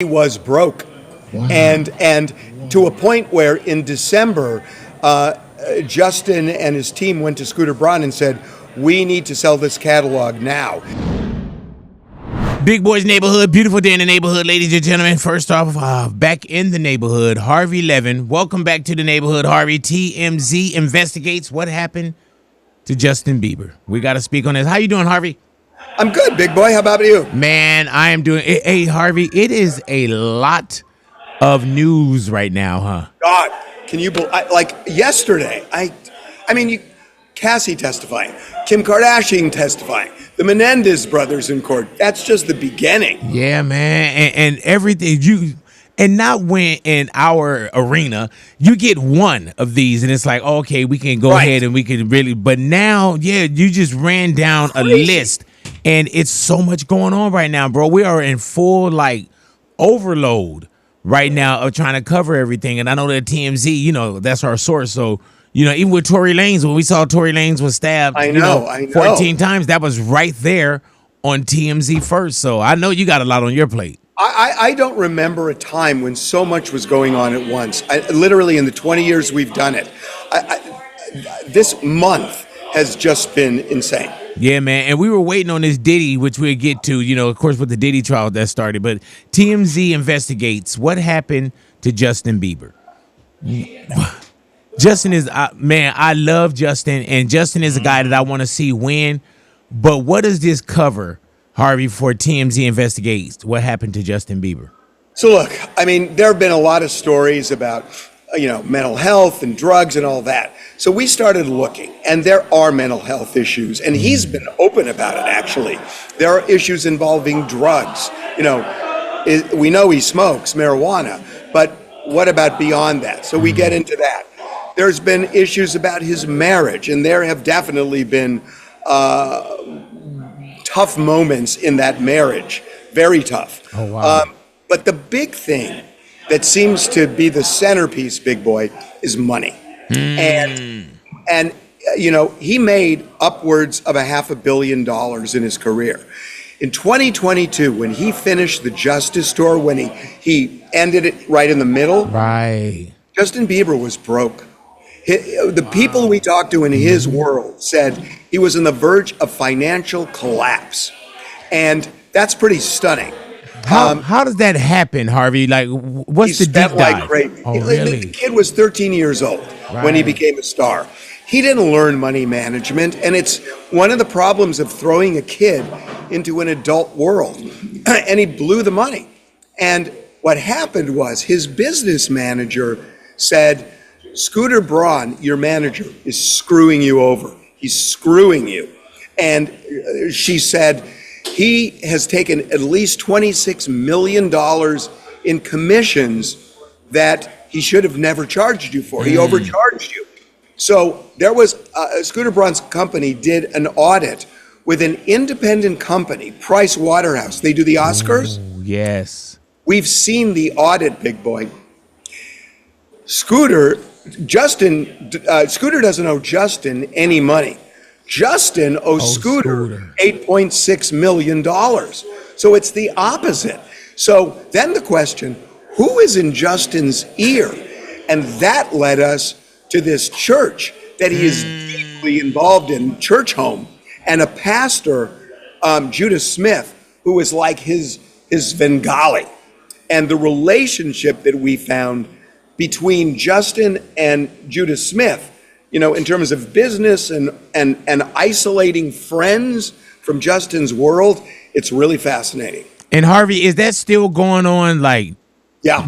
was broke. Wow. And to a point where in December, Justin and his team went to Scooter Braun and said, we need to sell this catalog now. Big Boys Neighborhood, beautiful day in the neighborhood, ladies and gentlemen. First off, back in the neighborhood, Harvey Levin. Welcome back to the neighborhood, Harvey. TMZ Investigates. What happened to Justin Bieber? We got to speak on this. How you doing, Harvey? I'm good, big boy. How about you? Man, I am doing. Hey, Harvey, it is a lot of news right now, huh? God, can you believe? Like yesterday, Cassie testifying, Kim Kardashian testifying, the Menendez brothers in court. That's just the beginning. Yeah, man, and everything and not when in our arena you get one of these and it's like, okay, we can go ahead and we can really. But now, yeah, you just ran down a list, and it's so much going on right now, bro. We are in full overload right now of trying to cover everything. And I know that TMZ, that's our source. So, even with Tory Lanez, when we saw Tory Lanez was stabbed, I know. 14 times, that was right there on TMZ first. So I know you got a lot on your plate. I don't remember a time when so much was going on at once. Literally in the 20 years we've done it, this month has just been insane. Yeah, man. And we were waiting on this Diddy, which we'll get to, of course, with the Diddy trial that started. But TMZ Investigates. What happened to Justin Bieber? Justin is, man, I love Justin. And Justin is a guy that I want to see win. But what does this cover, Harvey, for TMZ Investigates? What happened to Justin Bieber? So, look, there have been a lot of stories about mental health and drugs and all that. So we started looking, and there are mental health issues, and he's been open about it, actually. There are issues involving drugs. We know he smokes marijuana, but what about beyond that? So we get into that. There's been issues about his marriage, and there have definitely been tough moments in that marriage, very tough. Oh, wow. But the big thing that seems to be the centerpiece, big boy, is money. And he made upwards of $500 million in his career. In 2022, when he finished the Justice Tour, when he ended it right in the middle, Justin Bieber was broke. The people we talked to in his world said he was on the verge of financial collapse. And that's pretty stunning. How does that happen, Harvey? What's the deep dive? Oh, really? The kid was 13 years old when he became a star. He didn't learn money management, and it's one of the problems of throwing a kid into an adult world. And he blew the money. And what happened was his business manager said, Scooter Braun, your manager, is screwing you over. He's screwing you. And she said, he has taken at least $26 million in commissions that he should have never charged you for. He overcharged you. So there was, Scooter Braun's company did an audit with an independent company, Price Waterhouse. They do the Oscars. Oh, yes. We've seen the audit, big boy. Scooter doesn't owe Justin any money. Justin owes Scooter $8.6 million. So it's the opposite. So then the question, who is in Justin's ear? And that led us to this church that he is deeply involved in, Church Home, and a pastor, Judah Smith, who is like his Svengali. And the relationship that we found between Justin and Judah Smith, in terms of business and isolating friends from Justin's world, it's really fascinating. And Harvey, is that still going on? Yeah.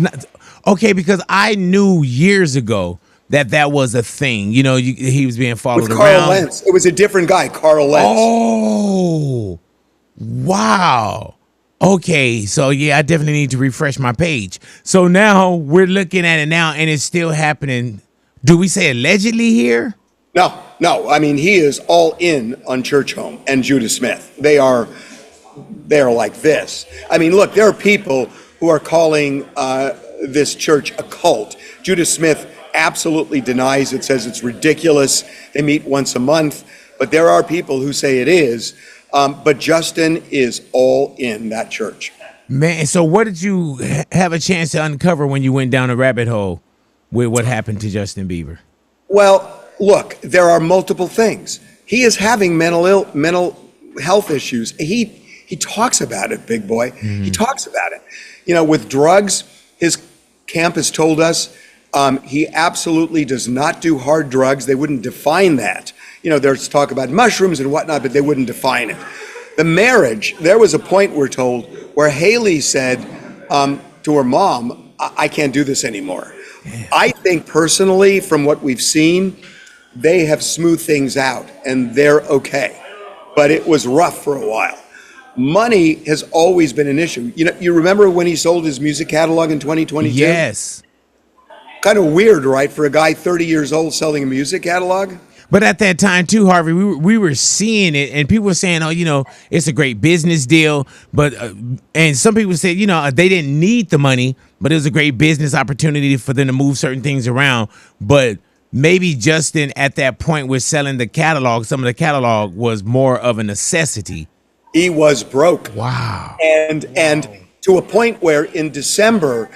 Okay, because I knew years ago that was a thing. He was being followed with around. Carl Lentz. It was a different guy, Carl Lentz. Oh, wow. Okay, so yeah, I definitely need to refresh my page. So now we're looking at it now, and it's still happening. Do we say allegedly here? No. He is all in on Church Home and Judah Smith. They are like this. Look, there are people who are calling this church a cult. Judah Smith absolutely denies it, says it's ridiculous. They meet once a month, but there are people who say it is. But Justin is all in that church. Man, so what did you have a chance to uncover when you went down a rabbit hole with what happened to Justin Bieber? Well, look, there are multiple things. He is having mental health issues. He talks about it, big boy. He talks about it. You know, with drugs, his camp has told us he absolutely does not do hard drugs. They wouldn't define that. You know, there's talk about mushrooms and whatnot, but they wouldn't define it. The marriage, there was a point, we're told, where Haley said to her mom, I can't do this anymore. Yeah. I think personally, from what we've seen, they have smoothed things out and they're okay. But it was rough for a while. Money has always been an issue. You know, you remember when he sold his music catalog in 2022? Yes. Kind of weird, right, for a guy 30 years old selling a music catalog? But at that time too, Harvey, we were seeing it, and people were saying, "Oh, you know, it's a great business deal." But and some people said, you know, they didn't need the money, but it was a great business opportunity for them to move certain things around. But maybe Justin at that point was selling the catalog. Some of the catalog was more of a necessity. He was broke. Wow. And to a point where in December,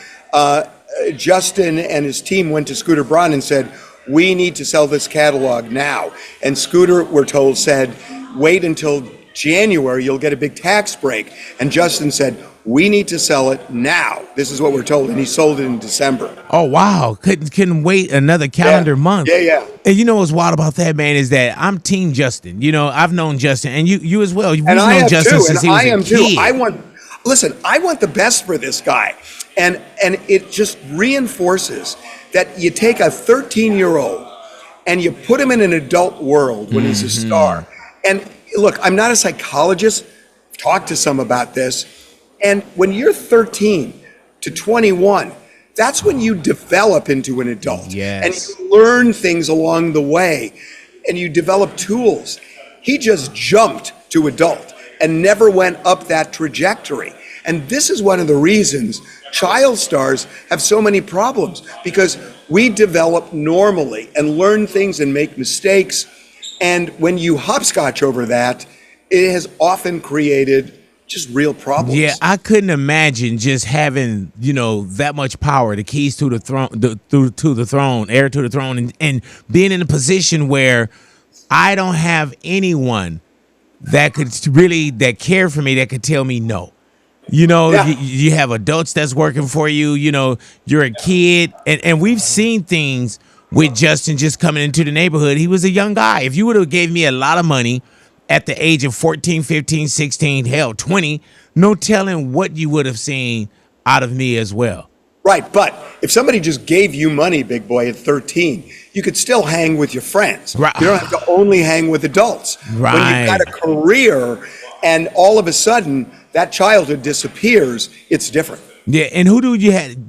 Justin and his team went to Scooter Braun and said, we need to sell this catalog now. And Scooter, we're told, said, wait until January, you'll get a big tax break. And Justin said, we need to sell it now. This is what we're told. And he sold it in December. Oh, wow. Couldn't wait another calendar month. Yeah. And you know what's wild about that, man, is that I'm Team Justin. You know, I've known Justin, and you as well. You've known Justin since he was a kid. I want the best for this guy. And it just reinforces that you take a 13-year-old and you put him in an adult world when he's a star. And look, I'm not a psychologist. I've talked to some about this. And when you're 13 to 21, that's when you develop into an adult. Yes. And you learn things along the way and you develop tools. He just jumped to adult and never went up that trajectory. And this is one of the reasons child stars have so many problems, because we develop normally and learn things and make mistakes. And when you hopscotch over that, it has often created just real problems. Yeah, I couldn't imagine just having, you know, that much power, the keys to the throne, heir to the throne, and being in a position where I don't have anyone that care for me, that could tell me no. You know, you have adults that's working for you. You know, you're a kid. And we've seen things with Justin just coming into the neighborhood. He was a young guy. If you would have gave me a lot of money at the age of 14, 15, 16, hell, 20, no telling what you would have seen out of me as well. Right. But if somebody just gave you money, big boy, at 13, you could still hang with your friends. Right. You don't have to only hang with adults. Right. When you've got a career and all of a sudden that childhood disappears, it's different. Yeah, and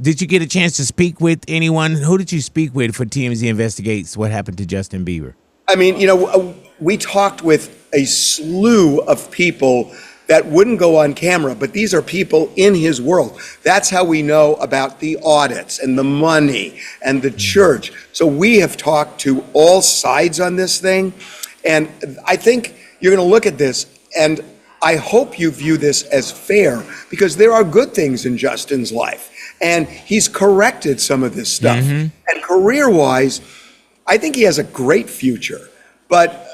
did you get a chance to speak with anyone? Who did you speak with for TMZ Investigates what happened to Justin Bieber? I mean, you know, we talked with a slew of people that wouldn't go on camera, but these are people in his world. That's how we know about the audits and the money and the church. So we have talked to all sides on this thing. And I think you're going to look at this, and I hope you view this as fair, because there are good things in Justin's life. And he's corrected some of this stuff. And career-wise, I think he has a great future. But,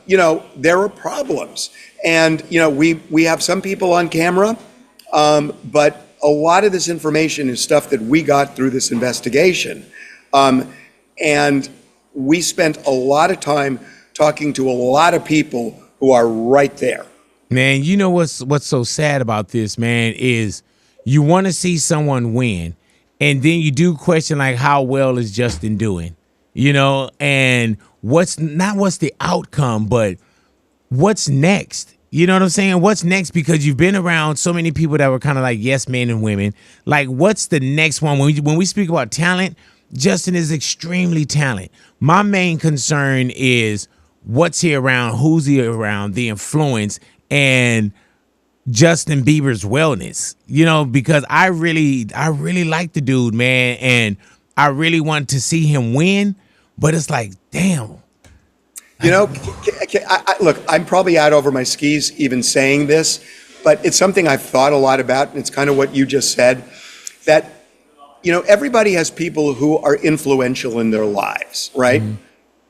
you know, there are problems. And, you know, we have some people on camera, but a lot of this information is stuff that we got through this investigation. And we spent a lot of time talking to a lot of people who are right there. Man, you know what's so sad about this, man, is you want to see someone win, and then you do question, like, how well is Justin doing? You know, and what's the outcome, but what's next? You know what I'm saying? What's next? Because you've been around so many people that were kind of like yes men and women. Like, what's the next one? When we speak about talent, Justin is extremely talented. My main concern is what's he around, who's he around, the influence, and Justin Bieber's wellness. You know, because I really like the dude, man, and I really want to see him win. But it's like, damn. You know, look, I'm probably out over my skis even saying this, but it's something I've thought a lot about, and it's kind of what you just said, that, everybody has people who are influential in their lives, right? Mm-hmm.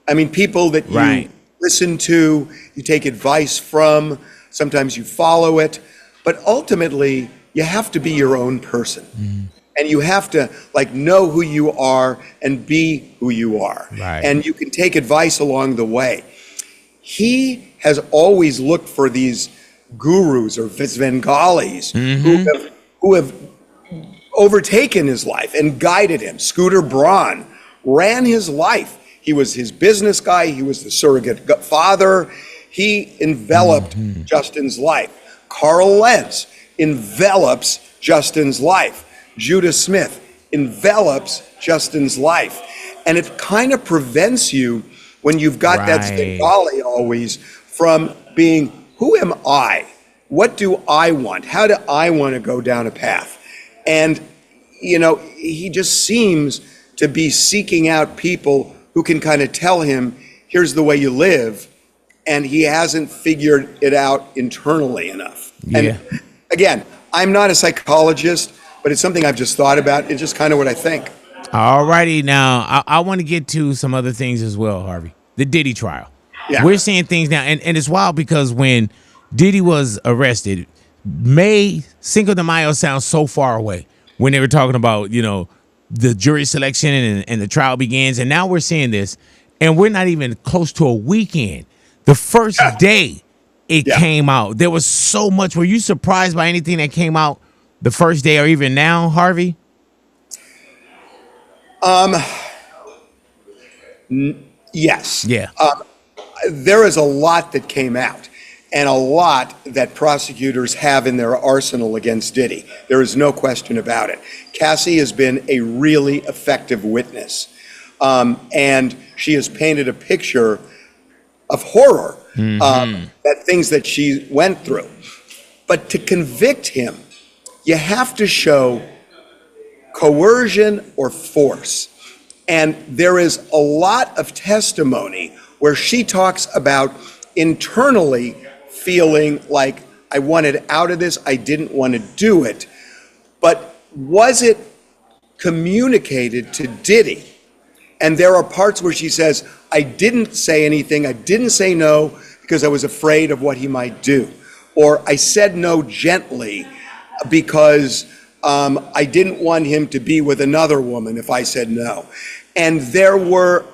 I mean, people that you listen to, you take advice from, sometimes you follow it, but ultimately, you have to be your own person. Mm-hmm. And you have to know who you are and be who you are. Right. And you can take advice along the way. He has always looked for these gurus or Svengalis who have overtaken his life and guided him. Scooter Braun ran his life. He was his business guy. He was the surrogate father. He enveloped Justin's life. Carl Lentz envelops Justin's life. Judah Smith envelops Justin's life. And it kind of prevents you, when you've got that Svengali always, from being, who am I? What do I want? How do I want to go down a path? And, he just seems to be seeking out people who can kind of tell him, here's the way you live. And he hasn't figured it out internally enough. Yeah. And again, I'm not a psychologist, but it's something I've just thought about. It's just kind of what I think. All righty. Now, I want to get to some other things as well, Harvey. The Diddy trial. Yeah. We're seeing things now. And it's wild because when Diddy was arrested, Cinco de Mayo sounds so far away when they were talking about, the jury selection and the trial begins. And now we're seeing this, and we're not even close to a weekend. The first day it came out, there was so much. Were you surprised by anything that came out the first day or even now, Harvey? Yes. Yeah. There is a lot that came out, and a lot that prosecutors have in their arsenal against Diddy. There is no question about it. Cassie has been a really effective witness, and she has painted a picture of horror, that things that she went through. But to convict him, you have to show coercion or force. And there is a lot of testimony where she talks about internally feeling like, I wanted out of this, I didn't want to do it. But was it communicated to Diddy? And there are parts where she says, I didn't say anything, I didn't say no because I was afraid of what he might do. Or I said no gently because I didn't want him to be with another woman if I said no. And there were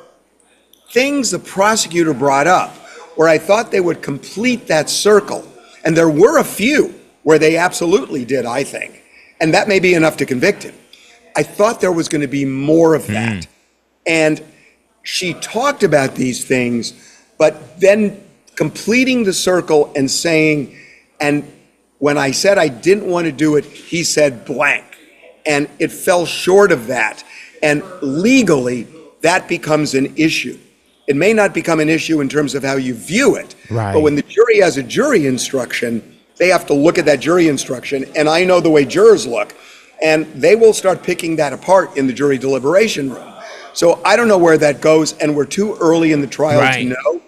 things the prosecutor brought up where I thought they would complete that circle. And there were a few where they absolutely did, I think. And that may be enough to convict him. I thought there was going to be more of that. And she talked about these things, but then completing the circle and saying, and when I said I didn't want to do it, he said blank. And it fell short of that. And legally, that becomes an issue. It may not become an issue in terms of how you view it, but when the jury has a jury instruction, they have to look at that jury instruction. And I know the way jurors look, and they will start picking that apart in the jury deliberation room. So I don't know where that goes, and we're too early in the trial to know.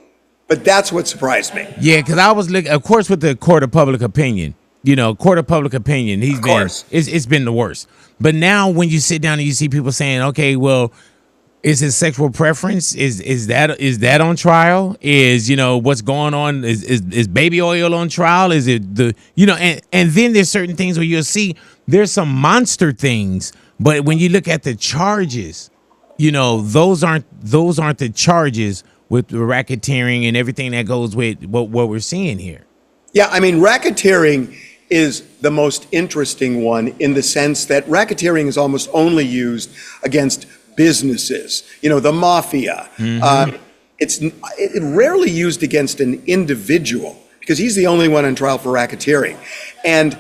But that's what surprised me. Yeah, because I was looking, of course, with the court of public opinion. Court of public opinion. It's been the worst. But now when you sit down and you see people saying, okay, well, is his sexual preference? Is that on trial? Is what's going on? Is baby oil on trial? Is it and then there's certain things where you'll see there's some monster things, but when you look at the charges, those aren't the charges with the racketeering and everything that goes with what we're seeing here. Yeah, I mean, racketeering is the most interesting one in the sense that racketeering is almost only used against businesses, the mafia. It's rarely used against an individual because he's the only one on trial for racketeering. And,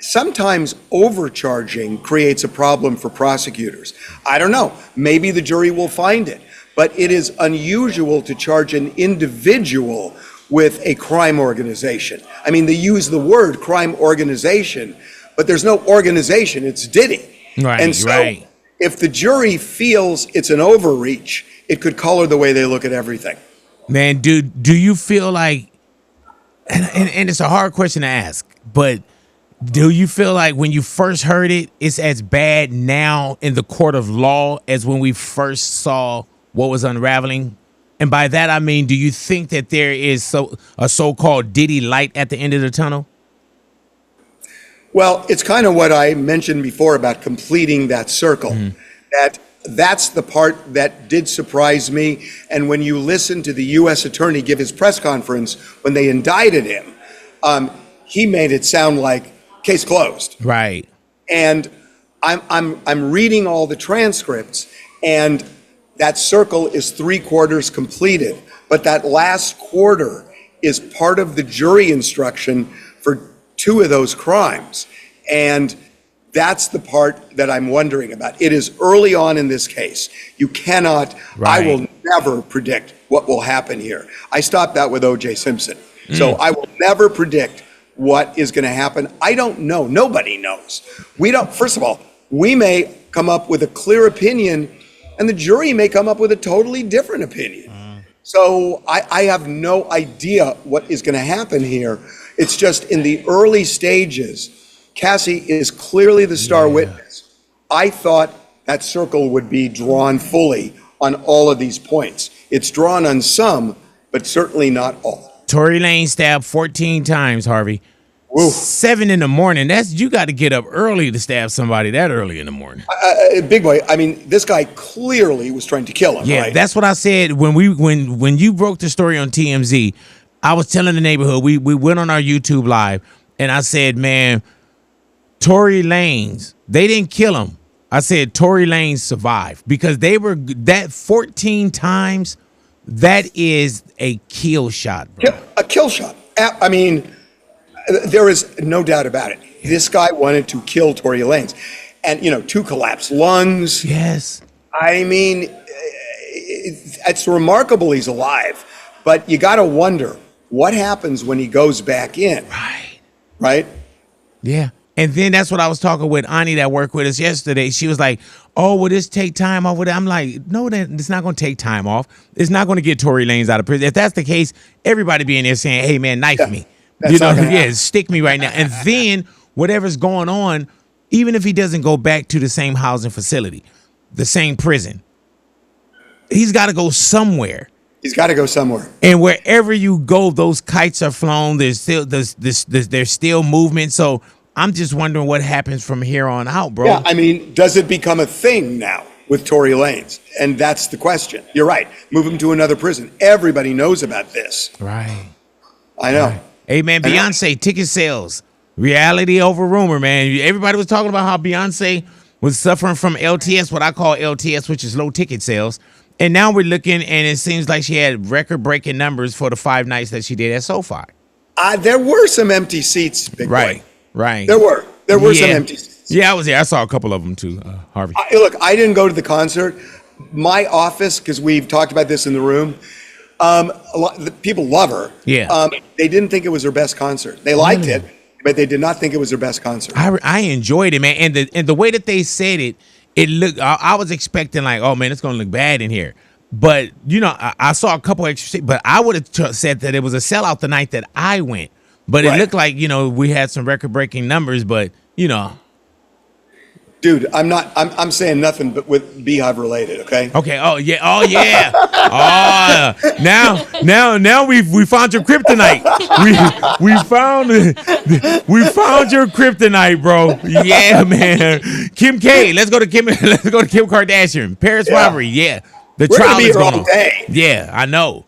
sometimes overcharging creates a problem for prosecutors. I don't know. Maybe the jury will find it. But it is unusual to charge an individual with a crime organization. I mean, they use the word crime organization, but there's no organization. It's Diddy. And so if the jury feels it's an overreach, it could color the way they look at everything. Man, do you feel like and it's a hard question to ask, but do you feel like when you first heard it, it's as bad now in the court of law as when we first saw what was unraveling? And by that I mean, do you think that there is a so-called Diddy light at the end of the tunnel? Well, it's kind of what I mentioned before about completing that circle. That's the part that did surprise me. And when you listen to the U.S. attorney give his press conference when they indicted him, he made it sound like case closed. Right. And I'm reading all the transcripts, and that circle is 3/4 completed. But that last quarter is part of the jury instruction for 2 of those crimes. And that's the part that I'm wondering about. It is early on in this case. You cannot, I will never predict what will happen here. I stopped that with O.J. Simpson. So I will never predict what is going to happen. I don't know. Nobody knows. First of all, we may come up with a clear opinion, and the jury may come up with a totally different opinion. So I have no idea what is going to happen here. It's just in the early stages, Cassie is clearly the star witness. I thought that circle would be drawn fully on all of these points. It's drawn on some, but certainly not all. Tory Lanez stabbed 14 times, Harvey. Woo. 7 in the morning. You got to get up early to stab somebody that early in the morning. Big boy, I mean, this guy clearly was trying to kill him, Yeah, right? that's what I said when you broke the story on TMZ. I was telling the neighborhood, we went on our YouTube live, and I said, man, Tory Lanez, they didn't kill him. I said Tory Lanez survived because they were that 14 times. That is a kill shot, bro. A kill shot. I mean, there is no doubt about it. This guy wanted to kill Tory Lanez. And, 2 collapsed lungs. Yes. I mean, it's remarkable he's alive. But you got to wonder, what happens when he goes back in? Right? Yeah. And then that's what I was talking with Ani that worked with us yesterday. She was like, oh, will this take time off? I'm like, no, it's not going to take time off. It's not going to get Tory Lanez out of prison. If that's the case, everybody be in there saying, hey, man, knife me. Stick me right now. And then whatever's going on, even if he doesn't go back to the same housing facility, the same prison, he's got to go somewhere. He's got to go somewhere. And wherever you go, those kites are flown. There's still movement. So I'm just wondering what happens from here on out, bro. Yeah, I mean, does it become a thing now with Tory Lanez? And that's the question. You're right. Move him to another prison. Everybody knows about this. Right. I know. Right. Hey, man, Beyonce, ticket sales. Reality over rumor, man. Everybody was talking about how Beyonce was suffering from LTS, what I call LTS, which is low ticket sales. And now we're looking, and it seems like she had record-breaking numbers for the 5 nights that she did at SoFi. There were some empty seats, big boy. Right. There were some empty seats. Yeah, I was there. I saw a couple of them too, Harvey. Look, I didn't go to the concert. My office, because we've talked about this in the room, the people love her. Yeah. They didn't think it was her best concert. They liked it, but they did not think it was her best concert. I enjoyed it, man. And the way that they said it, it looked. I was expecting like, oh man, it's gonna look bad in here. But I saw a couple extra. But I would have said that it was a sellout the night that I went. But it looked like we had some record-breaking numbers. But Dude, I'm saying nothing but with Beehive related, okay? Okay. Oh yeah. Now we found your kryptonite. We found your kryptonite, bro. Yeah, man. Kim K. Let's go to Kim Kardashian. Paris robbery. Yeah. The trial is going on. Yeah, I know.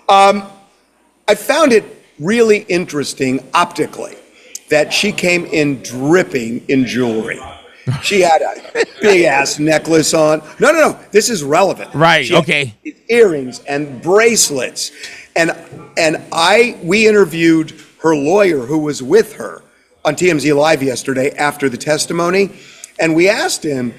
I found it really interesting optically that she came in dripping in jewelry. She had a big ass necklace on. No. This is relevant. Right. She had okay. Earrings and bracelets, and we interviewed her lawyer who was with her on TMZ Live yesterday after the testimony, and we asked him,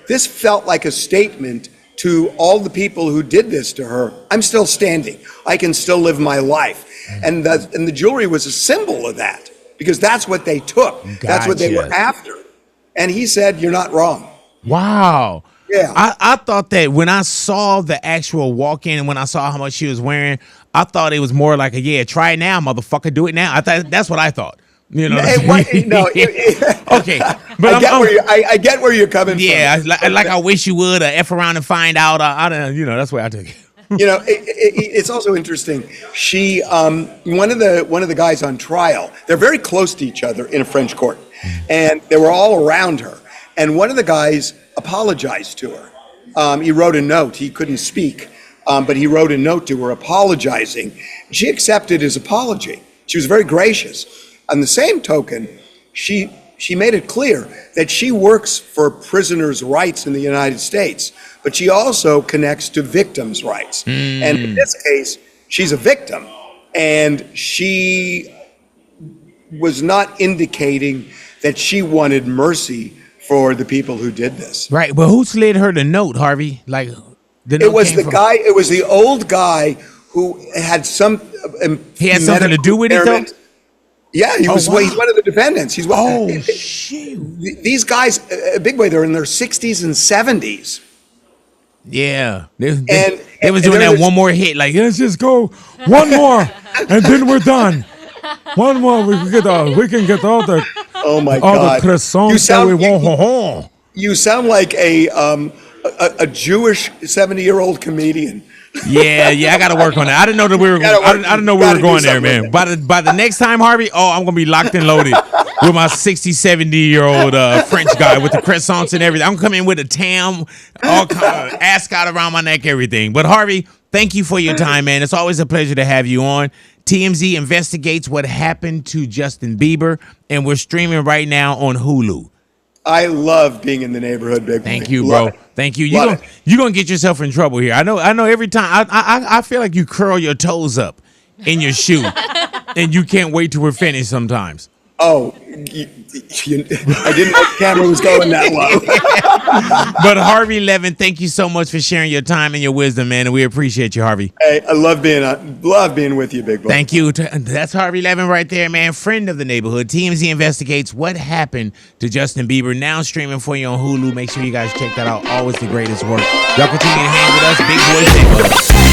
this felt like a statement to all the people who did this to her. I'm still standing. I can still live my life, and the jewelry was a symbol of that. Because that's what they took. Gotcha. That's what they were after. And he said, you're not wrong. Wow. Yeah. I thought that when I saw the actual walk-in and when I saw how much she was wearing, I thought it was more like try it now, motherfucker, do it now. I thought that's what I thought. You know, okay, but I get where you're coming from. Yeah, like I wish you would F around and find out. I don't, that's where I took it. It's also interesting. She, one of the guys on trial, they're very close to each other in a French court, and they were all around her. And one of the guys apologized to her. He wrote a note. He couldn't speak, but he wrote a note to her apologizing. She accepted his apology. She was very gracious. On the same token, she made it clear that she works for prisoners' rights in the United States, but she also connects to victims' rights. And in this case, she's a victim, and she was not indicating that she wanted mercy for the people who did this. Right, but who slid her the note, Harvey? Like, it was the guy. It was the old guy who had some. He had something to do with it, though. Yeah, he was. Wow. He's one of the defendants. He's one. Oh shit! These guys, big way, they're in their 60s and 70s. Yeah, they was doing that one more hit. Like, let's just go one more, and then we're done. One more, we can get all the. Oh my God! The croissants that we want. You sound like a Jewish 70-year-old comedian. Yeah, I got to work on that. I didn't know that we were. I didn't know we were going there, man. By the next time, Harvey, I'm gonna be locked and loaded with my 60, 70-year-old French guy with the croissants and everything. I'm gonna come in with a tam, all kind of ascot around my neck, everything. But Harvey, thank you for your time, man. It's always a pleasure to have you on. TMZ investigates what happened to Justin Bieber, and we're streaming right now on Hulu. I love being in the neighborhood, big. Thank you, bro. Thank you. You're gonna get yourself in trouble here. I know. Every time I feel like you curl your toes up in your shoe, and you can't wait till we're finished. Sometimes. Oh, I didn't know the camera was going that low. But Harvey Levin, thank you so much for sharing your time and your wisdom, man, and we appreciate you, Harvey. Hey, I love being with you, big boy. Thank you. That's Harvey Levin right there, man, friend of the neighborhood. TMZ investigates what happened to Justin Bieber. Now streaming for you on Hulu. Make sure you guys check that out. Always the greatest work. Y'all continue to hang with us, big boys.